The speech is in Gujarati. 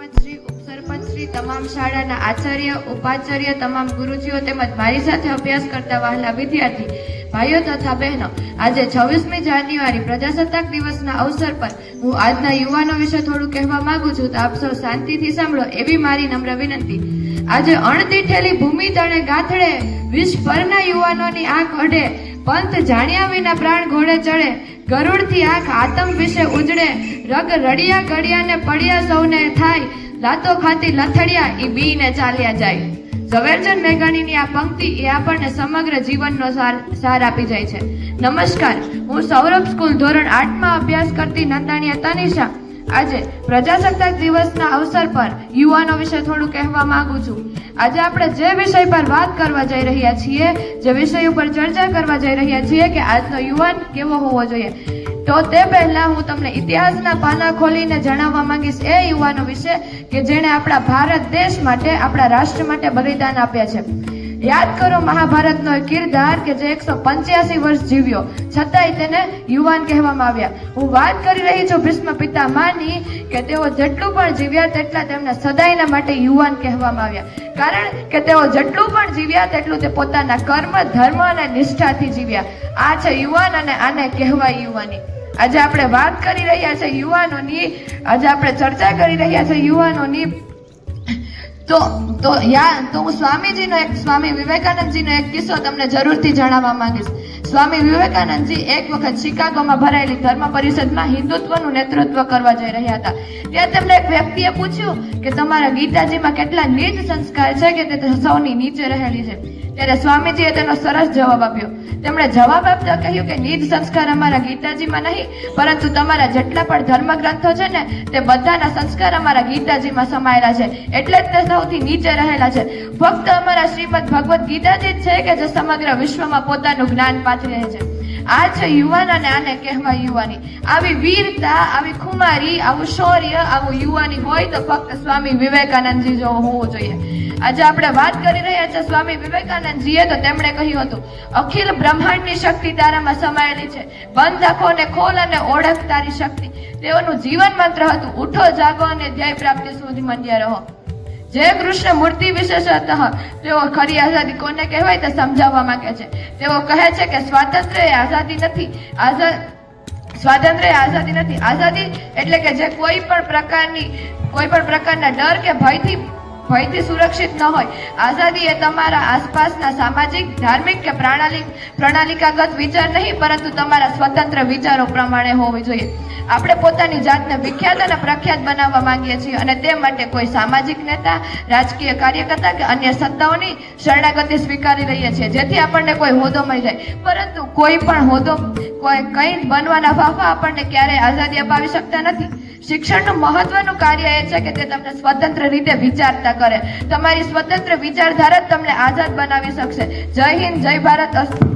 સરપંચશ્રી, ઉપસરપંચશ્રી, તમામ શાળાના આચાર્ય, ઉપાચાર્ય, તમામ ગુરુજીઓ તેમજ મારી સાથે અભ્યાસ કરતા વહાલા વિદ્યાર્થી ભાઈઓ તથા બહેનો, આજે 26મી જાન્યુઆરી પ્રજાસત્તાક દિવસના અવસર પર હું આજના યુવાનો વિશે થોડું કહેવા માંગુ છું, તો આપ સૌ શાંતિથી સાંભળો એવી મારી નમ્ર વિનંતી। આજે અણતીઠેલી ભૂમિ તળે ગાથડે વિશ્વભરના યુવાનોની આંખ અડે, પંથ જાણ્યા વિના પ્રાણ ઘોડે ચડે, ગરુડથી આંખ આતમ વિશે ઉજળે, રગ રડિયા ગળિયા ને પડ્યા સૌને થાય, લાતો ખાતી લથડિયા ઈ બીને ચાલ્યા જાય। ઝવેરચંદ મેઘાણીની આ પંક્તિ એ આપણને સમગ્ર જીવનનો સાર આપી જાય છે। નમસ્કાર, હું સૌરભ સ્કૂલ ધોરણ 8માં અભ્યાસ કરતી નંદાણીયા તનિષા આજે પ્રજાસત્તાક દિવસના અવસર પર યુવાનો વિશે થોડું કહેવા માંગુ છું। આજે આપણે જે વિષય પર વાત કરવા જઈ રહ્યા છીએ, જે વિષય ઉપર ચર્ચા કરવા જઈ રહ્યા છીએ કે આજનો યુવાન કેવો હોવો જોઈએ, તો તે પહેલા હું તમને ઇતિહાસના પાના ખોલીને જણાવવા માંગીશ એ યુવાનો વિશે કે જેણે આપણા ભારત દેશ માટે, આપણા રાષ્ટ્ર માટે બલિદાન આપ્યા છે। યાદ કરો મહાભારતનો કિરદાર કે જે 185 વર્ષ જીવ્યો, છતાંય તેને યુવાન કહેવામાં આવ્યા। હું વાત કરી રહી છું ભીષ્મ પિતામહની કે તેઓ જેટલું પણ જીવ્યા તેટલા તેમને સદાયના માટે યુવાન કહેવામાં આવ્યા, કારણ કે તેઓ જેટલું પણ જીવ્યા તેટલું તે પોતાના કર્મ, ધર્મ અને નિષ્ઠાથી જીવ્યા। આ છે યુવાન અને આને કહેવાય યુવાની। આજે આપણે વાત કરી રહ્યા છે યુવાનોની, આજે આપણે ચર્ચા કરી રહ્યા છે યુવાનોની, તો હું સ્વામી વિવેકાનંદજીનો એક કિસ્સો તમને જરૂરથી જણાવવા માંગીશ। સ્વામી વિવેકાનંદજી એક વખત શિકાગોમાં ભરાયેલી ધર્મ પરિષદમાં હિન્દુત્વનું નેતૃત્વ કરવા જઈ રહ્યા હતા। ત્યાં તેમને એક વ્યક્તિએ પૂછ્યું કે તમારા ગીતાજીમાં કેટલા નીચ સંસ્કાર છે કે તે સૌની નીચે રહેલી છે? ત્યારે સ્વામીજીએ તેનો સરસ જવાબ આપ્યો। તેમણે જવાબ આપતા કહ્યું કે નીચ સંસ્કાર અમારા ગીતાજીમાં નહીં, પરંતુ તમારા જેટલા પણ ધર્મગ્રંથો છે ને તે બધાના સંસ્કાર અમારા ગીતાજીમાં સમાયેલા છે, એટલે જ તે સૌથી નીચે રહેલા છે। ફક્ત અમારા શ્રીમદ ભગવદ ગીતાજી જ છે કે જે સમગ્ર વિશ્વમાં પોતાનું જ્ઞાન પાથરે છે। આ છે યુવાન અને આને કહેવાય યુવાની। આવી વીરતા, આવી ખુમારી, આવું શૌર્ય, આવું યુવાની હોય તો ફક્ત સ્વામી વિવેકાનંદજી જેવો હોવો જોઈએ। આજે આપણે વાત કરી રહ્યા છીએ સ્વામી વિવેકાનંદજીએ, તો તેમણે કહ્યું હતું, અખિલ બ્રહ્માંડની શક્તિ તારામાં સમાયેલી છે, બંધ આંખોને ખોલ અને ઓળખ તારી શક્તિ। તેઓનું જીવન મંત્ર હતું, ઉઠો જાગો અને ધ્યેય પ્રાપ્તિ સુધી મંડ્યા રહો। જય કૃષ્ણ મૂર્તિ વિશેષતઃ તેઓ ખરી આઝાદી કોને કહેવાય તે સમજાવવા માંગે છે। તેઓ કહે છે કે સ્વાતંત્ર્ય એ આઝાદી નથી, સ્વાતંત્ર્ય એ આઝાદી નથી, આઝાદી એટલે કે જે કોઈ પણ પ્રકારના ડર કે ભયથી સુરક્ષિત ન હોય। આઝાદી એ તમારા આસપાસના સામાજિક, ધાર્મિક કે પ્રણાલિકાગત વિચાર નહીં, પરંતુ તમારા સ્વતંત્ર વિચારો પ્રમાણે હોવી જોઈએ। આપણે પોતાની જાતને વિખ્યાત અને પ્રખ્યાત બનાવવા માંગીએ છીએ અને તે માટે કોઈ સામાજિક નેતા, રાજકીય કાર્યકર્તા કે અન્ય સત્તાઓની શરણાગતિ સ્વીકારી રહીએ છીએ જેથી આપણને કોઈ હોદ્દો મળી જાય, પરંતુ કોઈ પણ હોદ્દો, કંઈ બનવાના ફાફા આપણને ક્યારેય આઝાદી અપાવી શકતા નથી। શિક્ષણનું મહત્વનું કાર્ય એ છે કે તે તમને સ્વતંત્ર રીતે વિચારતા કરે। તમારી સ્વતંત્ર વિચારધારા જ તમને આઝાદ બનાવી શકશે। જય હિન્દ, જય ભારત, અસ્તુ।